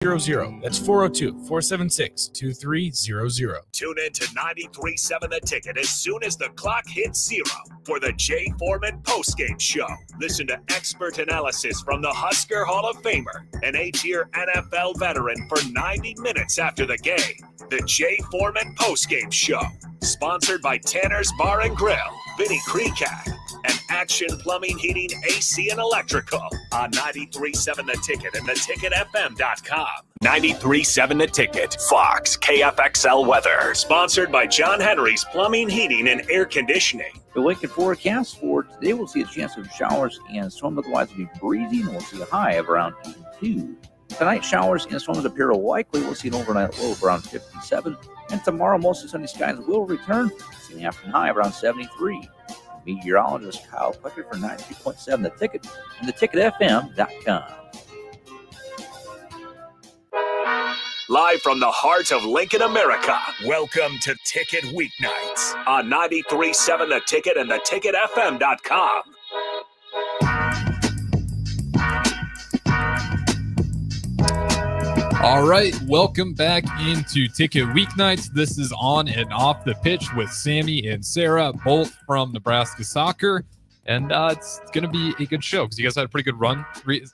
That's 402-476-2300. Tune in to 93.7 The Ticket as soon as the clock hits 0 for the Jay Foreman postgame show. Listen to expert analysis from the Husker Hall of Famer, an 8-year NFL veteran for 90 minutes after the game. The Jay Foreman postgame show, sponsored by Tanner's Bar and Grill, Vinny Kreekak, and Action Plumbing, Heating, AC, and Electrical on 93.7 The Ticket and theticketfm.com. 93.7 The Ticket, Fox, KFXL weather. Sponsored by John Henry's Plumbing, Heating, and Air Conditioning. The Lincoln forecast for today, we'll see a chance of showers and storms. Otherwise, it'll be breezy, and we'll see a high of around 82. Tonight, showers and storms appear likely. We'll see an overnight low of around 57. And tomorrow, most of the sunny skies will return. See the afternoon high of around 73. Meteorologist Kyle Puckett for 93.7 The Ticket and theticketfm.com. Live from the heart of Lincoln, America, welcome to Ticket Weeknights on 93.7 The Ticket and theticketfm.com. All right, welcome back into Ticket Weeknights. This is On and Off the Pitch with Sammy and Sarah, both from Nebraska Soccer. And it's going to be a good show because you guys had a pretty good run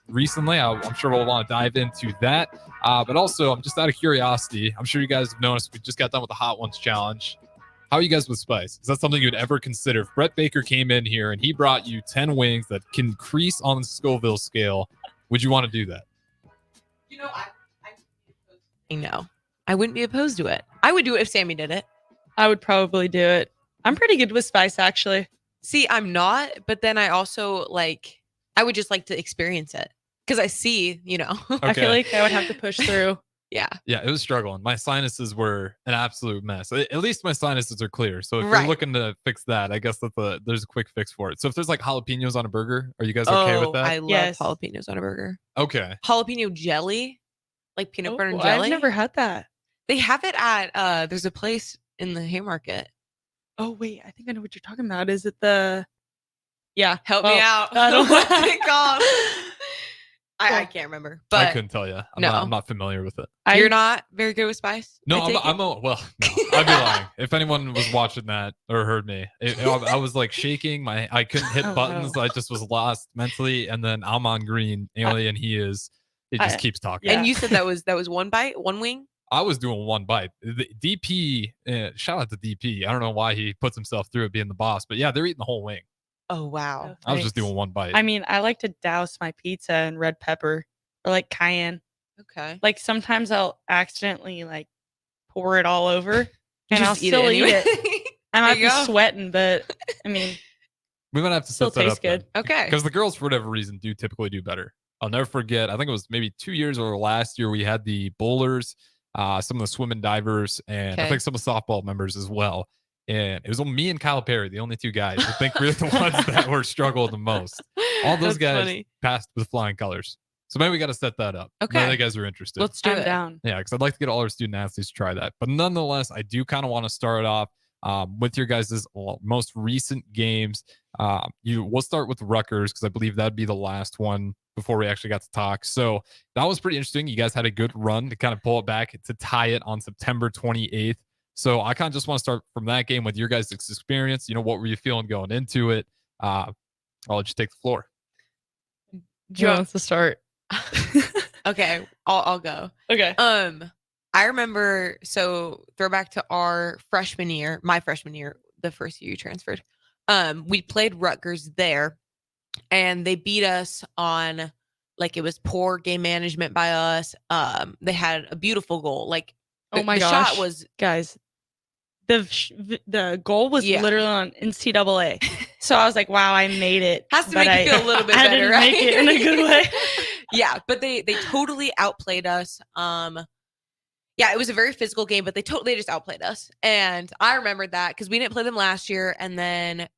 recently. I'm sure we'll want to dive into that. But also, I'm just out of curiosity. I'm sure you guys have noticed we just got done with the Hot Ones Challenge. How are you guys with spice? Is that something you'd ever consider? If Brett Baker came in here and he brought you 10 wings that can crease on the Scoville scale, would you want to do that? You know, No, I wouldn't be opposed to it. I would do it if Sammy did it. I would probably do it. I'm pretty good with spice, actually. See, I'm not, but then I also I would just like to experience it because I see, Okay. I feel like I would have to push through. Yeah, it was struggling. My sinuses were an absolute mess. At least my sinuses are clear. So if you're looking to fix that, I guess there's a quick fix for it. So if there's jalapenos on a burger, are you guys okay with that? I love jalapenos on a burger. Okay. Jalapeno jelly. Like peanut butter and jelly? I've never had that. They have it at, there's a place in the Haymarket. Oh, wait. I think I know what you're talking about. Is it the... Yeah. Help me out. I don't What's it called? I can't remember. But I couldn't tell you. I'm not familiar with it. You're not very good with spice? No, no, I'd be lying. If anyone was watching that or heard me, I was shaking. I couldn't hit buttons. No. I just was lost mentally. And then I'm on green. Alien, he is... It just keeps talking. And you said that was one bite, one wing? I was doing one bite. The DP, shout out to DP. I don't know why he puts himself through it being the boss, but yeah, they're eating the whole wing. Oh, wow. Oh, I was just doing one bite. I mean, I like to douse my pizza in red pepper or cayenne. Okay. Sometimes I'll accidentally pour it all over and I'll eat still it anyway. eat it. I might be sweating, but I mean, we might have to still set that tastes up good. then. Okay. Because the girls, for whatever reason, do typically do better. I'll never forget. I think it was maybe 2 years or last year. We had the bowlers, some of the swim and divers, and I think some of the softball members as well. And it was me and Kyle Perry, the only two guys. I think we're the ones that were struggling the most. All those guys passed with flying colors. So maybe we got to set that up. Okay. None of the guys are interested. Let's do it. Down. Yeah, because I'd like to get all our student athletes to try that. But nonetheless, I do kind of want to start off with your guys' most recent games. We'll start with Rutgers because I believe that'd be the last one before we actually got to talk. So that was pretty interesting. You guys had a good run to kind of pull it back to tie it on September 28th. So I kind of just want to start from that game with your guys' experience. What were you feeling going into it? I'll let you take the floor. Do you want to start? Okay, I'll go. Okay. I remember, so throwback to my freshman year, the first year you transferred. We played Rutgers there, and they beat us on, it was poor game management by us. They had a beautiful goal. Oh my the gosh. shot was, guys, the goal was literally on NCAA. So I was like, wow, I made it. Has to make you feel a little bit I better, didn't right? make it in a good way. Yeah, but they totally outplayed us. Yeah, it was a very physical game, but they just outplayed us. And I remembered that because we didn't play them last year. And then,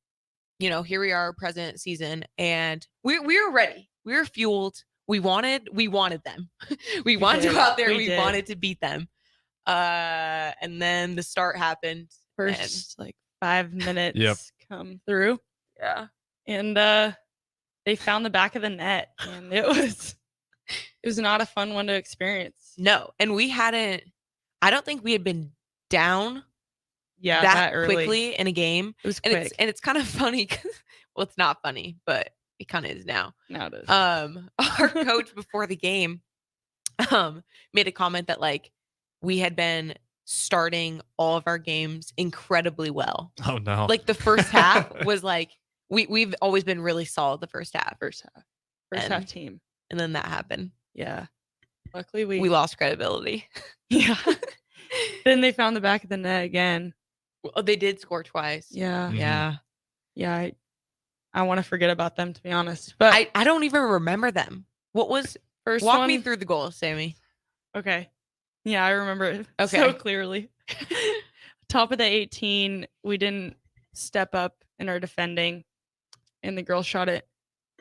here we are, present season, and we were ready. We were fueled. We wanted them. we wanted to go out there. We wanted to beat them. And then the start happened. First, 5 minutes come through. Yeah. And they found the back of the net, and it was It was not a fun one to experience. No, and I don't think we had been down that early. quickly in a game. It was And quick. it's kind of funny because, well, it's not funny, but it kind of is now. Now it is. Our coach before the game made a comment that like we had been starting all of our games incredibly well. Oh no. Like the first half was like we've always been really solid the first half. First half team. And then that happened. Yeah. Luckily We lost credibility. Yeah. Then they found the back of the net again. Well, they did score twice. Yeah. Mhm. Yeah. Yeah. I want to forget about them, to be honest. But I don't even remember them. What was first walk one, me through the goal, Sammy. Okay. Yeah, I remember it Okay. so clearly. Top of the 18, we didn't step up in our defending, and the girl shot it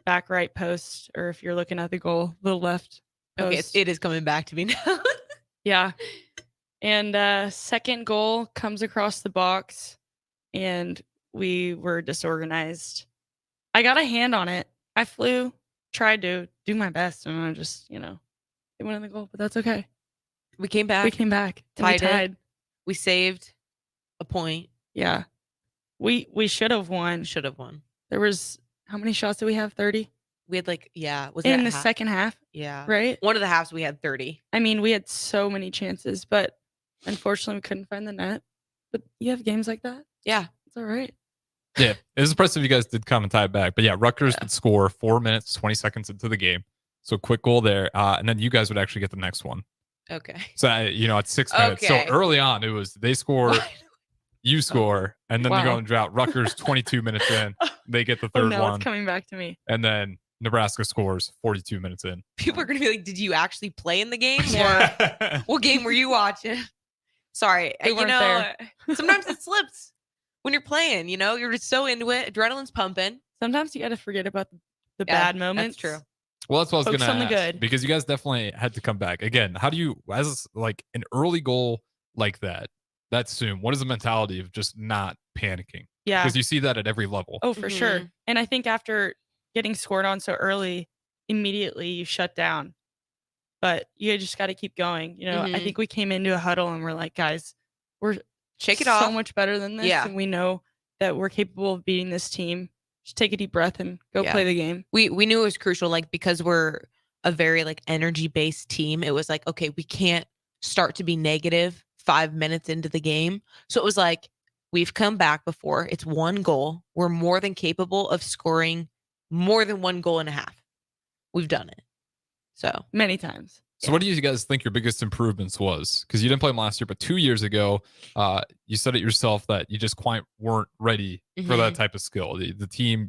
back right post, or if you're looking at the goal, the left Okay, post. it is coming back to me now. Yeah. And second goal comes across the box, and we were disorganized. I got a hand on it. I tried to do my best, and I just, it went in the goal, but that's okay. We came back. We came back. And we Tied it. tied. We saved a point. Yeah. We should have won. Should have won. There was, how many shots did we have? 30? We had was it In a the half? second half, Yeah. right? One of the halves we had 30. I mean, we had so many chances, but unfortunately we couldn't find the net. But you have games like that. Yeah. It's all right. Yeah, it was impressive you guys did come and tie it back. But yeah, Rutgers would score 4 minutes, 20 seconds into the game. So quick goal there. And then you guys would actually get the next one. Okay. So, at 6 minutes. Okay. So early on, it was they score, you score, and then they go Wow. in drought. Rutgers 22 minutes in, they get the Oh, third no, one. it's coming back to me. And then Nebraska scores 42 minutes in. People are going to be like, did you actually play in the game? Or Yeah. what game were you watching? Sorry. We weren't there. Sometimes it slips when you're playing, you're just so into it. Adrenaline's pumping. Sometimes you got to forget about the Yeah, bad moments. That's true. Well, that's what I was Focus going to on the ask. good. Because you guys definitely had to come back. Again, how do you, as like an early goal like that soon, what is the mentality of just not panicking? Yeah. Because you see that at every level. Oh, for sure. Mhm. And I think after getting scored on so early, immediately you shut down. But you just got to keep going. I Mhm. think we came into a huddle and we're like, guys, we're Shake it so off. much better than this. Yeah. And we know that we're capable of beating this team. Just take a deep breath and go Yeah. play the game. We knew it was crucial, because we're a very energy based team. It was like, okay, we can't start to be negative 5 minutes into the game. So it was like, we've come back before. It's one goal. We're more than capable of scoring more than 1 goal and a half. We've done it. So Many times. So what do you guys think your biggest improvements was? Because you didn't play them last year, but 2 years ago, you said it yourself that you just quite weren't ready for that type of skill. The team,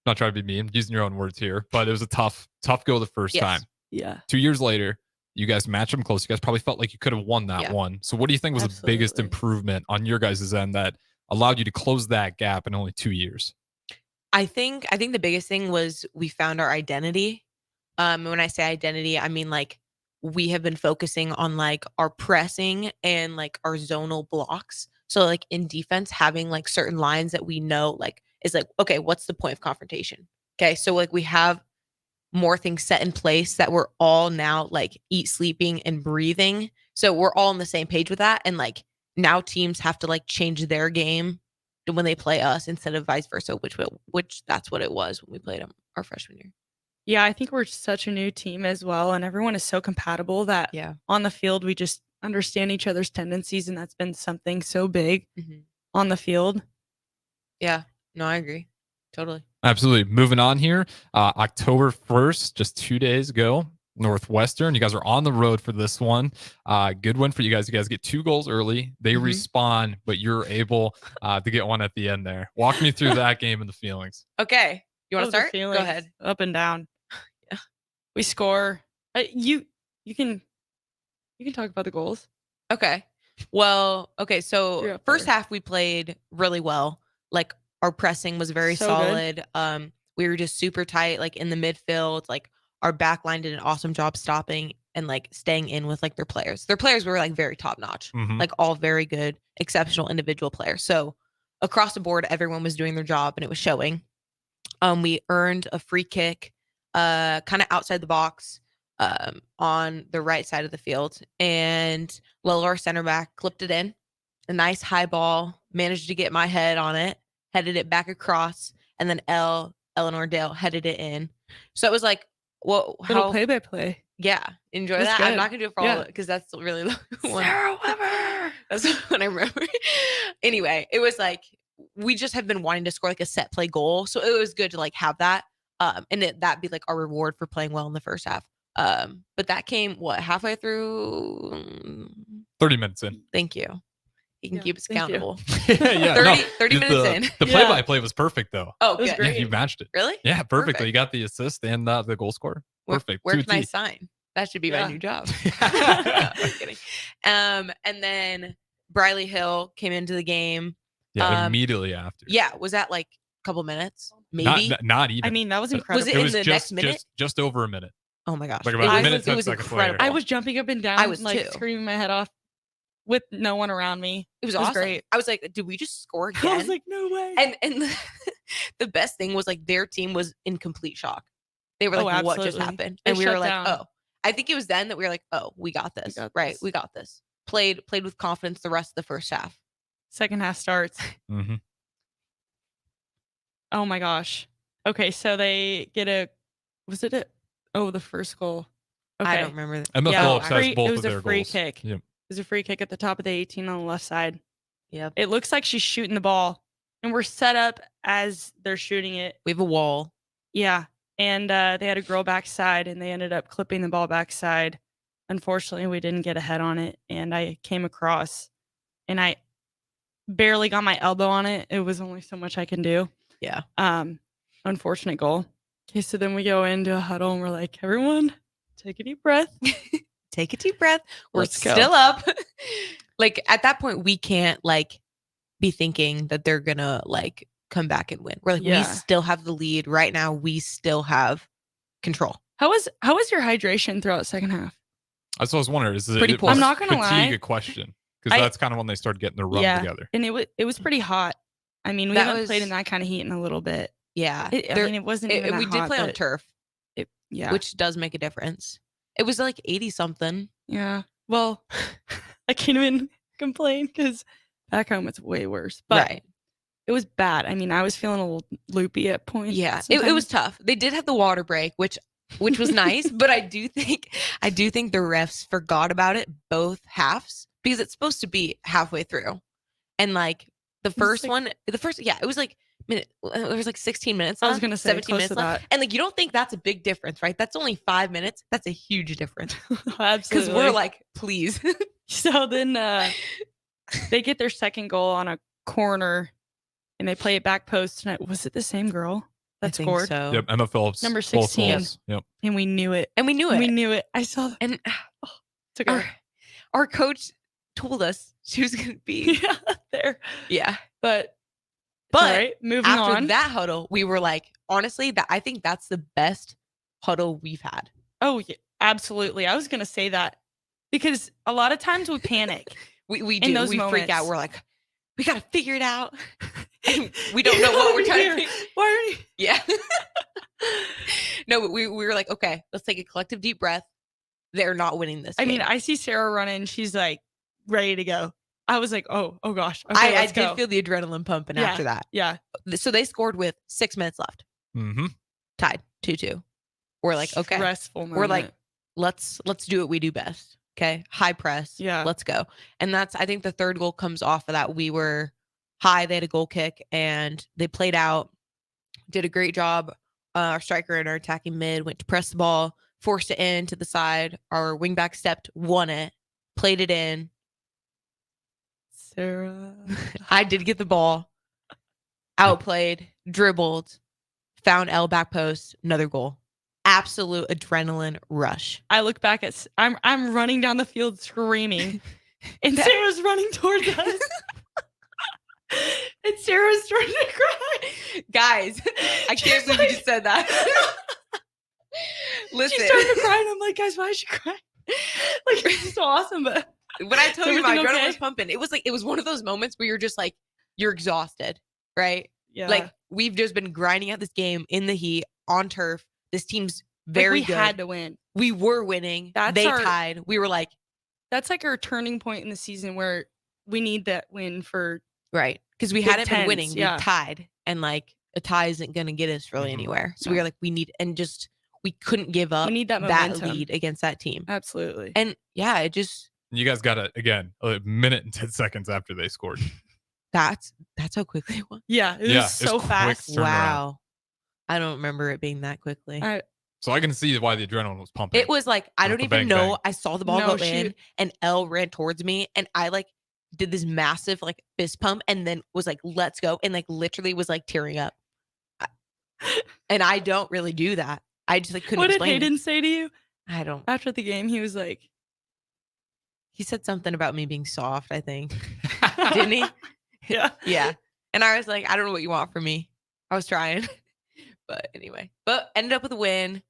not trying to be mean, using your own words here, but it was a tough go the first Yes. time. Yeah. 2 years later, you guys matched them close. You guys probably felt like you could have won that Yeah. one. So what do you think was the biggest Absolutely. improvement on your guys' end that allowed you to close that gap in only 2 years? I think the biggest thing was we found our identity. When I say identity, I mean we have been focusing on our pressing and our zonal blocks. So in defense, having certain lines that we know is okay, what's the point of confrontation? Okay, so we have more things set in place that we're all now eat, sleeping, and breathing. So we're all on the same page with that. And now teams have to change their game when they play us instead of vice versa, which that's what it was when we played them our freshman year. Yeah, I think we're such a new team as well. And everyone is so compatible that on the field, we just understand each other's tendencies. And that's been something so big on the field. Yeah, no, I agree. Totally. Absolutely. Moving on here, October 1st, just 2 days ago, Northwestern. You guys are on the road for this one. Good win for you guys. You guys get 2 goals early. They respawn, but you're able to get one at the end there. Walk me through that game and the feelings. Okay. You want to Oh, the start? Go feelings, ahead. Up and down. Yeah. We score. You can talk about the goals. Okay. Well, okay. So You're up first there. half we played really well. Our pressing was very So solid. We were just super tight, in the midfield. Our back line did an awesome job stopping and staying in with their players. Their players were very top notch, Mhm. all very good, exceptional individual players. So across the board, everyone was doing their job and it was showing. We earned a free kick, kind of outside the box. on the right side of the field, and Lola, our center back, clipped it in. A nice high ball, managed to get my head on it, headed it back across, and then Eleanor Dale headed it in. So it was like, well, Little how play-by-play. yeah, enjoy That's that. I'm good. not gonna do it for all Yeah. of it because that's really the one. Sarah Weber. That's what I remember. Anyway, it was like we just have been wanting to score like a set play goal, so it was good to like have that, and that be like our reward for playing well in the first half. But that came halfway through. 30 minutes in. Thank you. You can Yeah, keep us thank you. accountable. yeah, 30 minutes in. The Yeah. play-by-play was perfect, though. Oh, It was good. great. Yeah, you matched it. Really? Yeah, perfectly. Perfect. You got the assist and the goal scorer. Where, Perfect. where can I 2T. sign? That should be my Yeah. new job. I'm kidding. And then Briley Hill came into the game. Yeah, immediately after. Yeah, was that like a couple minutes? Maybe. Not even. I mean, that was incredible. it it in was the just, next minute? just over a minute. Oh my gosh. Like It about a was- minute, it 10 was seconds later. incredible. I was jumping up and down, I was like too. screaming my head off with no one around me. It was It was awesome. great. I was like, did we just score again? I was like, no way. and the best thing was like their team was in complete shock. They were Oh, like, what just absolutely. happened? They And we were shut like, down. oh. I think it was then that we were like, oh, we got this. got Right. this. We got this. Played with confidence the rest of the first half. Second half starts. Mhm. Oh my gosh. Okay, so they get the first goal. Okay. I don't remember. Emma Yeah, Phillips has free- both it was of a their free goals. kick. Yep. It was a free kick at the top of the 18 on the left side. Yep. It looks like she's shooting the ball, and we're set up as they're shooting it. We have a wall. Yeah. And they had a girl backside, and they ended up clipping the ball backside. Unfortunately, we didn't get a head on it, and I came across, and I barely got my elbow on it. It was only so much I can do. Yeah. Unfortunate goal. Okay, so then we go into a huddle, and we're like, everyone, take a deep breath. Take a deep breath. We're Let's go. still up. Like at that point, we can't like be thinking that they're gonna like come back and win. We're like, Yeah. we still have the lead right now. We still have control. How was your hydration throughout the second half? That's what I was wondering. Is Pretty it poor. was I'm not gonna fatigue lie. a question? Because I- that's kind of when they started getting their run Yeah. together. And it was pretty hot. I mean, we That haven't played in was- that kind of heat in a little bit. Yeah. I There- mean, it wasn't even that we did hot, play on but turf, yeah. which does make a difference. It was like 80 something. Yeah. Well, I can't even complain because back home it's way worse. But Right. it was bad. I mean, I was feeling a little loopy at points. Yeah. It was tough. They did have the water break, which was nice, but I do think the refs forgot about it both halves because it's supposed to be halfway through. And like the was first like- one, it was like it was like 16 minutes. I was left, gonna say 17 close minutes to left. that. And like you don't think that's a big difference, right? That's only 5 minutes. That's a huge difference. Because Absolutely. we're like, please. So then they get their second goal on a corner and they play it back post. And was it the same girl I that think scored? so. Yep. Emma Phillips. Number both 16. goals. Yep. And we knew it. And we knew it. We knew it. I saw that. and Took our, her. our coach told us she was going to be. Yeah, there. Yeah. But But all right, moving after on. that huddle, we were like, honestly, I think that's the best huddle we've had. Oh, yeah, absolutely. I was going to say that because a lot of times we panic. We In do. those We freak out. moments. We're like, we got to figure it out. And we don't know what we're trying to do. Why are you? Yeah. No, but we were like, okay, let's take a collective deep breath. They're not winning this. I mean, game. I see Sarah running. She's like ready to go. I was like, oh gosh. Okay, I let's did go. feel the adrenaline pumping Yeah. after that. Yeah. So they scored with 6 minutes left, Mm-hmm. tied 2-2. We're like, okay, Stressful we're like, moment. let's do what we do best. Okay, high press. Yeah. let's go. And that's, I think the third goal comes off of that. We were high. They had a goal kick and they played out, did a great job. Our striker and our attacking mid went to press the ball, forced it in to the side. Our wingback stepped, won it, played it in. Sarah. I did get the ball, outplayed, dribbled, found L back post, another goal. Absolute adrenaline rush. I look back at I'm running down the field screaming, and Sarah's running towards us. And Sarah's starting to cry. Guys, I She's can't believe like- you just said that. Listen, She started to cry, and I'm like, guys, why is she crying? Like, it's so awesome, but when I told you my everything adrenaline okay? was pumping, it was one of those moments where you're just like, you're exhausted, right? yeah, Like we've just been grinding out this game in the heat on turf. This team's very we good. had to win. We were winning. That's they our- tied. We were like, That's like our turning point in the season where we need that win for right. Because we Big hadn't been Tens, winning. yeah. We tied. And like a tie isn't going to get us really Mhm. anywhere. So No. we were like, we couldn't give up we need that that momentum. lead against that team. Absolutely. And yeah, it just, You guys got it again a minute and 10 seconds after they scored. that's how quickly it was. Yeah, it Yeah, was it's so quick fast. turnaround. Wow. I don't remember it being that quickly. So I can see why the adrenaline was pumping. It was like, I With don't the even bang, know. bang. I saw the ball No, go in shoot. and Elle ran towards me and I like did this massive like fist pump and then was like, let's go. And like literally was like tearing up. And I don't really do that. I just like couldn't What did explain Hayden it. say to you I don't. after the game? He was like, He said something about me being soft, I think. Didn't he? yeah. Yeah. And I was like, I don't know what you want from me. I was trying. But anyway. But ended up with a win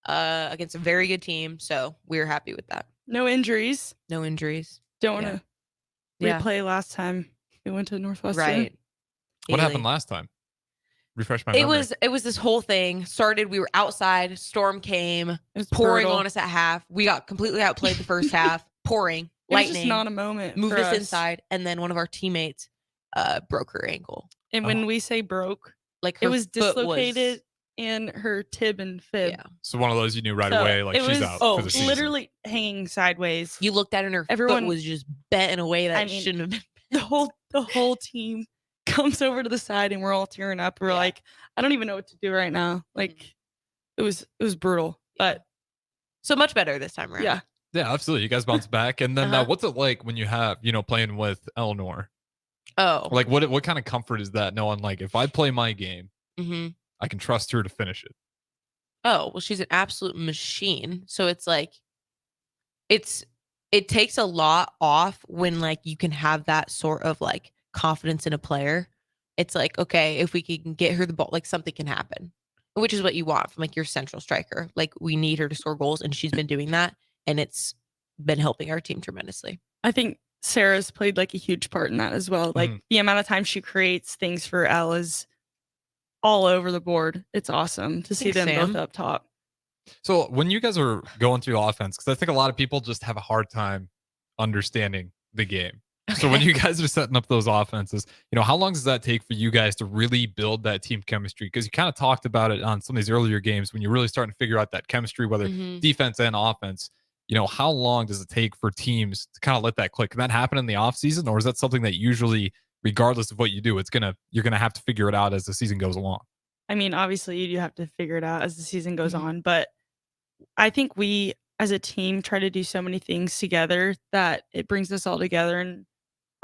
against a very good team. So we were happy with that. No injuries. No injuries. Don't want to Yeah. replay last time we went to Northwestern. Right. What Haley. happened last time? Refresh my memory. It was this whole thing. Started, we were outside, storm came, It was pouring brutal. on us at half. We got completely outplayed the first half, pouring, It was lightning, just not a moment. moved for us inside, and then one of our teammates broke her ankle. And when we say broke, Like it her was foot dislocated in her tib and fib. Yeah. So one of those you knew right So away, like it she's was out for the season. literally hanging sideways. You looked at her and her Everyone- foot was just bent in a way that I mean, shouldn't have been. The whole team comes over to the side and we're all tearing up. We're Yeah. like, I don't even know what to do right now. Like it was brutal. But So much better this time around. yeah. Yeah, absolutely. You guys bounced back. And then Uh-huh. what's it like when you have, playing with Eleanor? Oh. Like what kind of comfort is that knowing like if I play my game, hmm I can trust her to finish it? Oh, well, she's an absolute machine. So it's like, it takes a lot off when like you can have that sort of like confidence in a player. It's like, okay, if we can get her the ball, like something can happen, which is what you want from like your central striker. Like we need her to score goals, and she's been doing that, and it's been helping our team tremendously. I think Sarah's played like a huge part in that as well. Like the amount of time she creates things for Elle is all over the board. It's awesome to see Thanks, them Sam. both up top. So when you guys are going through offense, because I think a lot of people just have a hard time understanding the game. So when you guys are setting up those offenses, how long does that take for you guys to really build that team chemistry? Because you kind of talked about it on some of these earlier games when you're really starting to figure out that chemistry, whether Mhm. defense and offense. How long does it take for teams to kind of let that click? Can that happen in the offseason, or is that something that usually, regardless of what you do, you're gonna have to figure it out as the season goes along? I mean, obviously you do have to figure it out as the season goes Mhm. on, but I think we as a team try to do so many things together that it brings us all together, and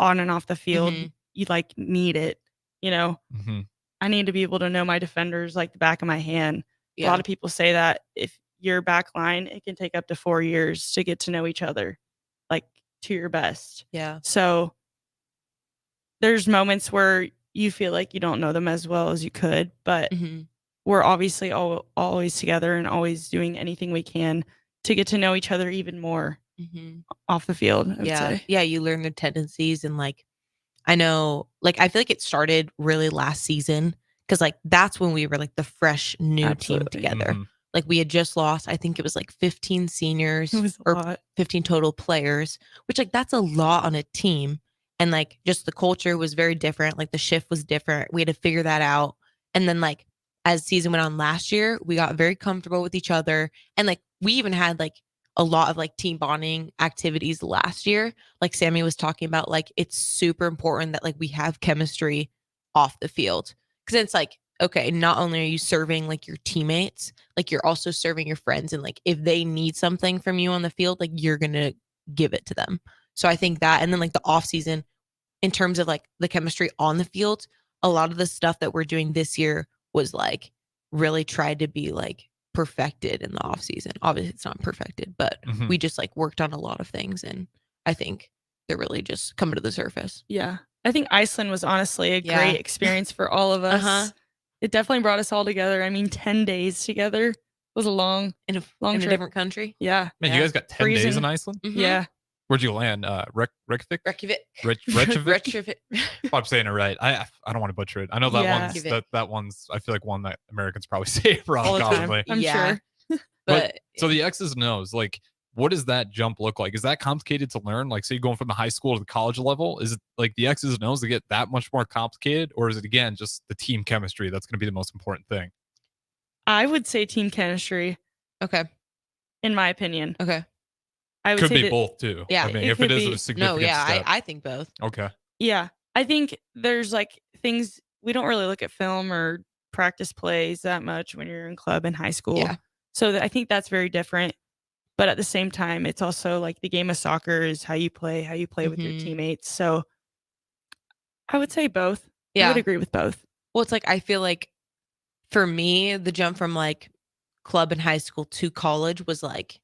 on and off the field, Mhm. you like need it. Mm-hmm. I need to be able to know my defenders like the back of my hand. A Yeah. lot of people say that if your back line, it can take up to 4 years to get to know each other, like to your best. Yeah. So there's moments where you feel like you don't know them as well as you could, but Mhm. we're obviously always together and always doing anything we can to get to know each other even more Mhm. off the field. I would Yeah. say. Yeah. You learn their tendencies. And like, I know, like, I feel like it started really last season because, like, that's when we were like the fresh new Absolutely. team together. Mhm. Like, we had just lost, I think it was like 15 seniors It was a or lot. 15 total players, which, like, that's a lot on a team. And, like, just the culture was very different. Like, the shift was different. We had to figure that out. And then, like, as season went on last year, we got very comfortable with each other. And, like, we even had, like, a lot of like team bonding activities last year. Like Sammy was talking about, like, it's super important that like we have chemistry off the field. Cause it's like, okay, not only are you serving like your teammates, like you're also serving your friends. And like, if they need something from you on the field, like you're going to give it to them. So I think that, and then like the off season in terms of like the chemistry on the field, a lot of the stuff that we're doing this year was like really tried to be like perfected in the off season. Obviously it's not perfected, but Mhm. we just like worked on a lot of things, and I think they're really just coming to the surface. Yeah. I think Iceland was honestly a Yeah. great experience for all of us. Uh-huh. It definitely brought us all together. I mean, 10 days together was a long, In a long in a trip. different country. Yeah. Man, Yeah. you guys got 10 days Freezing. in Iceland? Mhm. Yeah. Where'd you land? Reykjavik? Reykjavik. Reykjavik? Reykjavik. If I'm saying it right. I don't want to butcher it. I know that Yeah. one's that one's I feel like one that Americans probably say wrong All the time. commonly. I'm Yeah. sure. But so the X's and O's, like, what does that jump look like? Is that complicated to learn? Like, say, going from the high school to the college level, is it like the X's and O's that get that much more complicated, or is it again just the team chemistry that's going to be the most important thing? I would say team chemistry, okay. in my opinion. Okay. I would Could say be that- both too. Yeah, I mean, it if it could is be. a significant No, yeah, step. I think both. Okay. Yeah. I think there's like things we don't really look at film or practice plays that much when you're in club in high school. Yeah. So I think that's very different. But at the same time, it's also like the game of soccer is how you play with your Mhm. teammates. So I would say both. I Yeah. would agree with both. Well, it's like I feel like for me, the jump from like club and high school to college was like,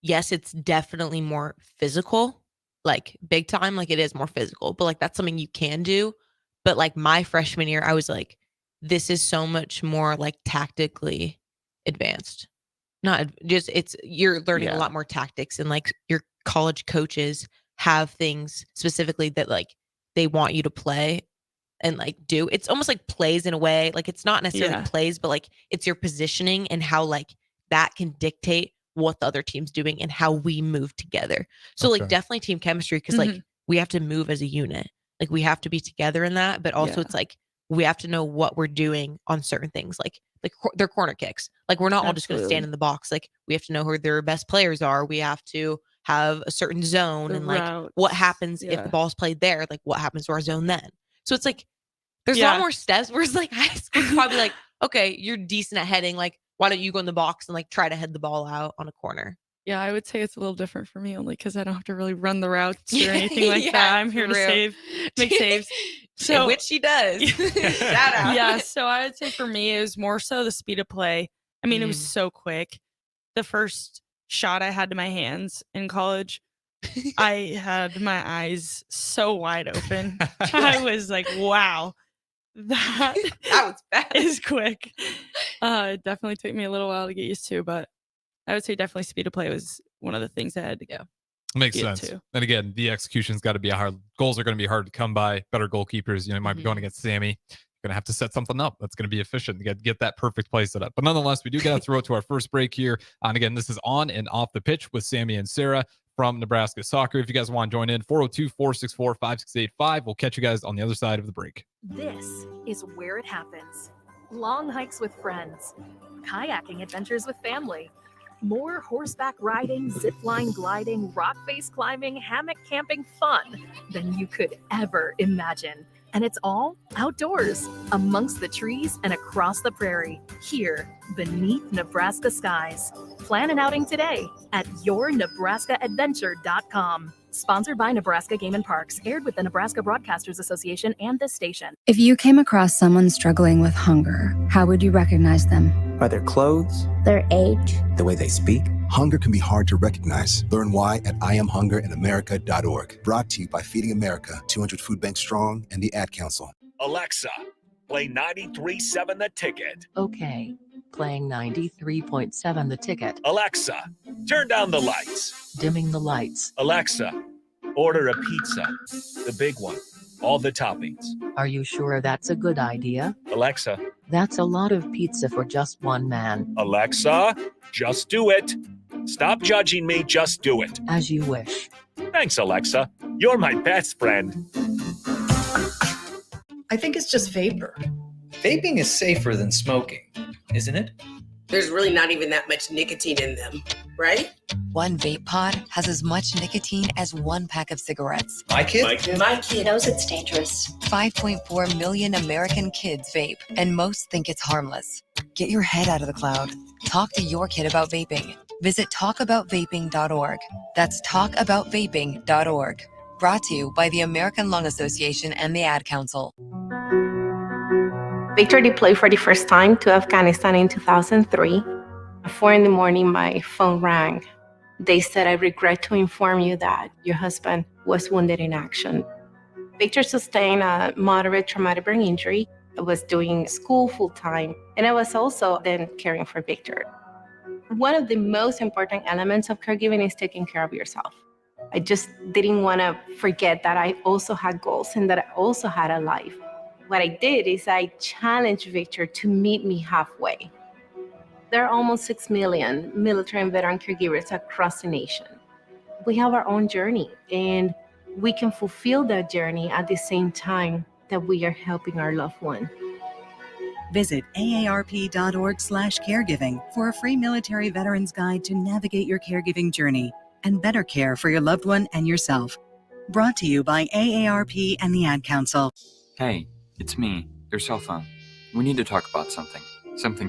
yes, it's definitely more physical, like big time. Like it is more physical, but like that's something you can do. But like my freshman year, I was like, this is so much more like tactically advanced. Not just you're learning a Yeah. lot more tactics, and like your college coaches have things specifically that like they want you to play and like do. It's almost like plays in a way. Like it's not necessarily Yeah. plays, but like it's your positioning and how like that can dictate what the other team's doing and how we move together. So like Okay. definitely team chemistry, because like Mhm. we have to move as a unit. Like we have to be together in that, but also Yeah. it's like we have to know what we're doing on certain things. Like their corner kicks. Like we're not all just going to stand Absolutely. in the box. Like we have to know who their best players are. We have to have a certain zone The and like what routes. happens if Yeah. the ball's played there. Like what happens to our zone then. So it's like there's a lot Yeah. more steps. Whereas like high school, it's probably like, okay, you're decent at heading. Like why don't you go in the box and like try to head the ball out on a corner? Yeah, I would say it's a little different for me only because I don't have to really run the routes or anything like Yeah, that. I'm here to true. make saves. So Which she does. Shout out. yeah, so I would say for me it was more so the speed of play. I mean, it was so quick. The first shot I had to my hands in college, I had my eyes so wide open. I was like, wow, that That was fast. is quick. It definitely took me a little while to get used to, but I would say definitely speed of play was one of the things I had to go. Makes get sense. to. And again, the execution's got to be hard. Goals are going to be hard to come by. Better goalkeepers, you might be going against Sammy. You're going to have to set something up that's going to be efficient to get that perfect play set up. But nonetheless, we do got to throw it to our first break here. And again, this is On and Off the Pitch with Sammy and Sarah from Nebraska Soccer. If you guys want to join in, 402-464-5685. We'll catch you guys on the other side of the break. This is where it happens. Long hikes with friends, kayaking adventures with family, more horseback riding, zipline gliding, rock face climbing, hammock camping fun than you could ever imagine. And it's all outdoors, amongst the trees and across the prairie, here beneath Nebraska skies. Plan an outing today at yournebraskaadventure.com. Sponsored by Nebraska Game and Parks, aired with the Nebraska Broadcasters Association and this station. If you came across someone struggling with hunger, how would you recognize them? By their clothes, their age, the way they speak. Hunger can be hard to recognize. Learn why at IamHungerInAmerica.org. Brought to you by Feeding America, 200 Food Banks Strong, and the Ad Council. Alexa, play 93.7 The Ticket. Okay, playing 93.7 The Ticket. Alexa, turn down the lights. Dimming the lights. Alexa, order a pizza. The big one. All the toppings. Are you sure that's a good idea? Alexa. That's a lot of pizza for just one man. Alexa, just do it. Stop judging me, just do it. As you wish. Thanks, Alexa. You're my best friend. I think it's just vapor. Vaping is safer than smoking, isn't it? There's really not even that much nicotine in them, right? One vape pod has as much nicotine as one pack of cigarettes. My kid knows it's dangerous. 5.4 million American kids vape, and most think it's harmless. Get your head out of the cloud. Talk to your kid about vaping. Visit talkaboutvaping.org. That's talkaboutvaping.org. Brought to you by the American Lung Association and the Ad Council. Victor deployed for the first time to Afghanistan in 2003. At 4 a.m, my phone rang. They said, "I regret to inform you that your husband was wounded in action." Victor sustained a moderate traumatic brain injury. I was doing school full-time, and I was also then caring for Victor. One of the most important elements of caregiving is taking care of yourself. I just didn't want to forget that I also had goals and that I also had a life. What I did is I challenged Victor to meet me halfway. There are almost 6 million military and veteran caregivers across the nation. We have our own journey, and we can fulfill that journey at the same time that we are helping our loved one. Visit aarp.org/caregiving for a free military veterans guide to navigate your caregiving journey and better care for your loved one and yourself. Brought to you by AARP and the Ad Council. Hey, it's me, your cell phone. We need to talk about something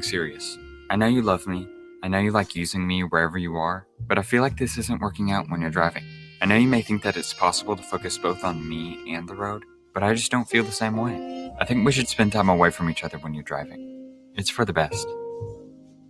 serious. I know you love me. I know you like using me wherever you are, but I feel like this isn't working out when you're driving. I know you may think that it's possible to focus both on me and the road, but I just don't feel the same way. I think we should spend time away from each other when you're driving. It's for the best.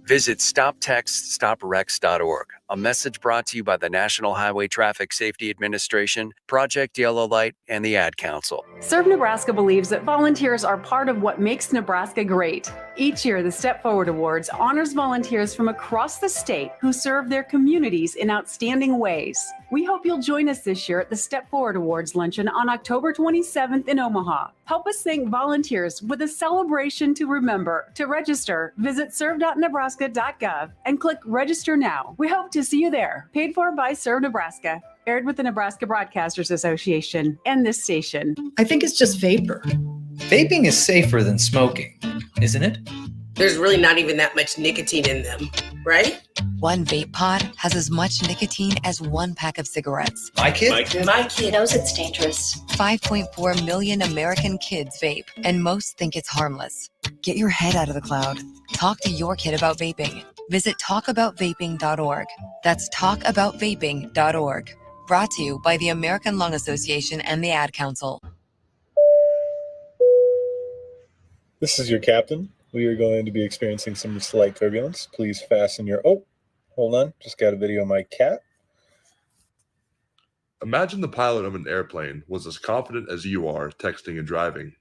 Visit StopTextStopWrecks.org, a message brought to you by the National Highway Traffic Safety Administration, Project Yellow Light, and the Ad Council. Serve Nebraska believes that volunteers are part of what makes Nebraska great. Each year, the Step Forward Awards honors volunteers from across the state who serve their communities in outstanding ways. We hope you'll join us this year at the Step Forward Awards luncheon on October 27th in Omaha. Help us thank volunteers with a celebration to remember. To register, visit serve.nebraska.gov and click Register Now. We hope to see you there. Paid for by Serve Nebraska. Aired with the Nebraska Broadcasters Association and this station. I think it's just vapor. Vaping is safer than smoking, isn't it? There's really not even that much nicotine in them, right? One vape pod has as much nicotine as one pack of cigarettes. My kid knows it's dangerous. 5.4 million American kids vape, and most think it's harmless. Get your head out of the cloud. Talk to your kid about vaping. Visit talkaboutvaping.org. That's talkaboutvaping.org. Brought to you by the American Lung Association and the Ad Council. This is your captain. We are going to be experiencing some slight turbulence. Please fasten your... Oh, hold on. Just got a video of my cat. Imagine the pilot of an airplane was as confident as you are texting and driving.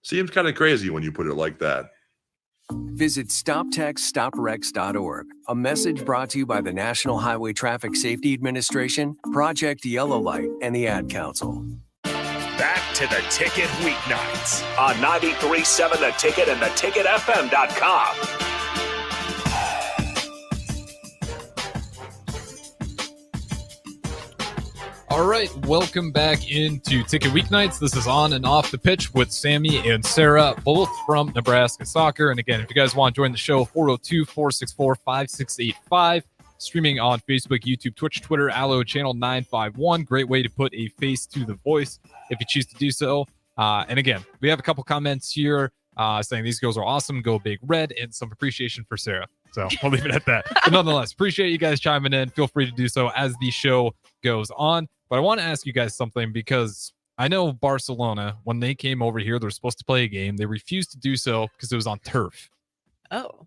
Seems kind of crazy when you put it like that. Visit StopTextStopWrecks.org, a message brought to you by the National Highway Traffic Safety Administration, Project Yellow Light, and the Ad Council. Back to the Ticket weeknights on 93.7 The Ticket and theticketfm.com. All right, welcome back into Ticket Weeknights. This is On and Off the Pitch with Sammy and Sarah, both from Nebraska Soccer. And again, if you guys want to join the show, 402-464-5685. Streaming on Facebook, YouTube, Twitch, Twitter, Allo, Channel 951. Great way to put a face to the voice if you choose to do so. And again, we have a couple comments here saying these girls are awesome, go Big Red, and some appreciation for Sarah. So I'll leave it at that. But nonetheless, appreciate you guys chiming in. Feel free to do so as the show goes on. But I want to ask you guys something because I know Barcelona, when they came over here, they're supposed to play a game. They refused to do so because it was on turf. Oh.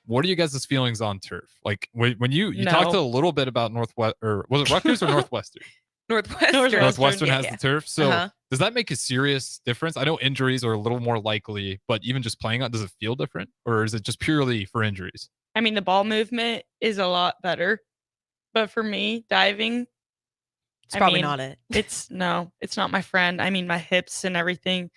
What are you guys' feelings on turf? Like when you talked a little bit about Northwest, or was it Rutgers or Northwestern? Northwestern has the turf. So does that make a serious difference? I know injuries are a little more likely, but even just playing on, does it feel different, or is it just purely for injuries? I mean, the ball movement is a lot better, but for me, diving, it's probably not it. It's not my friend. I mean, my hips and everything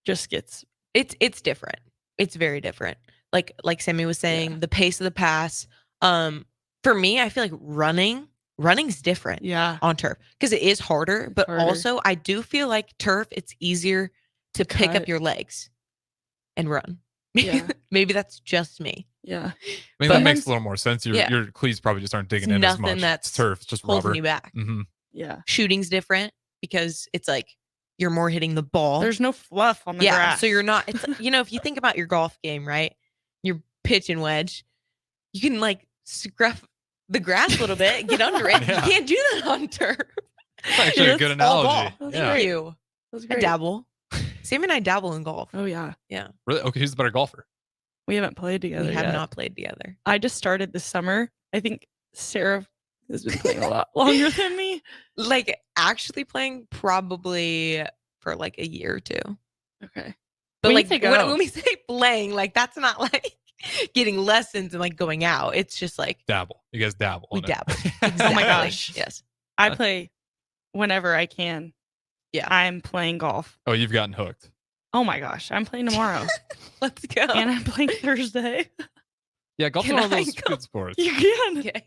just gets. It's different. It's very different. Like Sammy was saying, the pace of the pass. For me, I feel like running's different. Yeah. On turf because it is harder, but also I do feel like turf, it's easier to pick up your legs and run. Yeah. Maybe that's just me. Yeah. I mean, that makes a little more sense. Your cleats probably just aren't digging in as much. Nothing that's it's turf. It's just holding rubber. you back. Mm-hmm. Yeah. Shooting's different because it's like you're more hitting the ball. There's no fluff on the grass. So you're not. It's if you think about your golf game, right? You're pitch and wedge. You can like scruff the grass a little bit, get under it. Yeah. You can't do that on turf. That's actually a good analogy. Thank you. I dabble. Sam and I dabble in golf. Oh yeah. Yeah. Really? Okay. Who's the better golfer? We haven't played together. We have yet. not played together. I just started this summer. I think Sarah has been playing a lot longer than me. Like actually playing probably for like a year or two. Okay. But like when we say playing, like that's not like getting lessons and like going out. It's just like dabble. You guys dabble. We dabble. Exactly. Oh my gosh. Yes. I play whenever I can. Yeah. I'm playing golf. Oh, you've gotten hooked. Oh my gosh. I'm playing tomorrow. Let's go. And I'm playing Thursday. Yeah, golf's Can one of I those go? good sports. You can. Okay.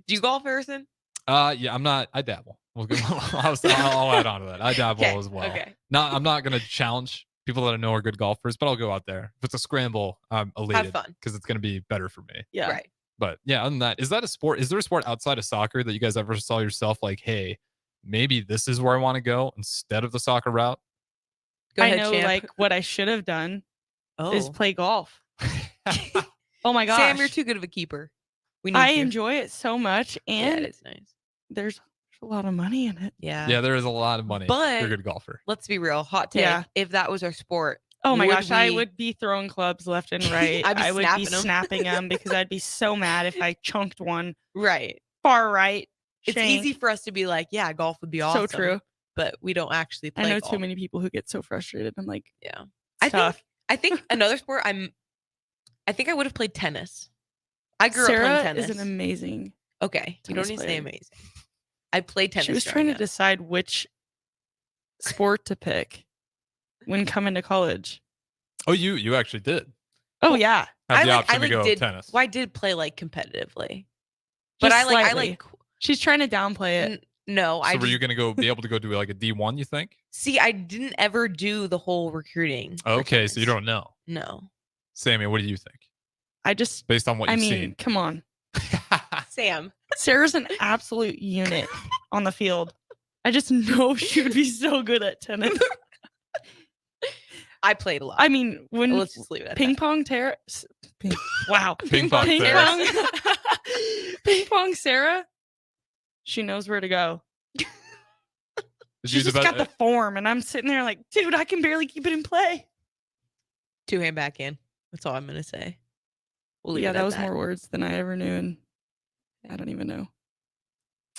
Do you golf, Harrison? Yeah, I'm not. I dabble. I'll add on to that. I dabble Okay, as well. okay. I'm not gonna challenge people that I know are good golfers, but I'll go out there. If it's a scramble, I'm elated fun. because it's gonna be better for me. Yeah. Right. But yeah, other than that, is that a sport? Is there a sport outside of soccer that you guys ever saw yourself like, hey, maybe this is where I want to go instead of the soccer route? Go I ahead, know, champ. like, what I should have done is Oh. play golf. Oh my gosh. Sam, you're too good of a keeper. We need I you. enjoy it so much, Yeah, and it's nice. there's a lot of money in it. Yeah. Yeah, there is a lot of money for But a good golfer. let's be real. Hot take. Yeah. If that was our sport, Oh my would gosh, I we- would be throwing clubs left and right. I'd be I would be snapping 'em. snapping them because I'd be so mad if I chunked one Right. far right. It's shank. easy for us to be like, yeah, golf would be awesome. So true. But we don't actually play I know golf. too many people who get so frustrated. I'm like, Yeah. it's tough. I think another sport I think I would have played tennis. I grew Sarah up playing tennis. is an amazing. Okay. You don't tennis need to say player. amazing. I played tennis. She was growing trying to up. decide which sport to pick when coming to college. Oh, you actually did Oh yeah, have the I option to go did tennis. Well, I did play like competitively. But Just I slightly. like She's trying to downplay it. no, So I were you just, gonna go be able to go do like a D1? You think? see I didn't ever do the whole recruiting. for Okay, so you tennis. don't know. No. Sammy, what do you think? I just, Based on what I you've mean, seen. come on. Sam. Sarah's an absolute unit on the field. I just know she would be so good at tennis. I played a lot. I mean, when Let's just leave it at ping that. pong Tara, wow, Ping pong Sarah. ping pong Sarah, she knows where to go. Did She's you just develop- got the form, and I'm sitting there like, dude, I can barely keep it in play. Two-hand backhand. That's all I'm gonna say. We'll leave Yeah, it that at was more words than I ever knew, and I don't even know.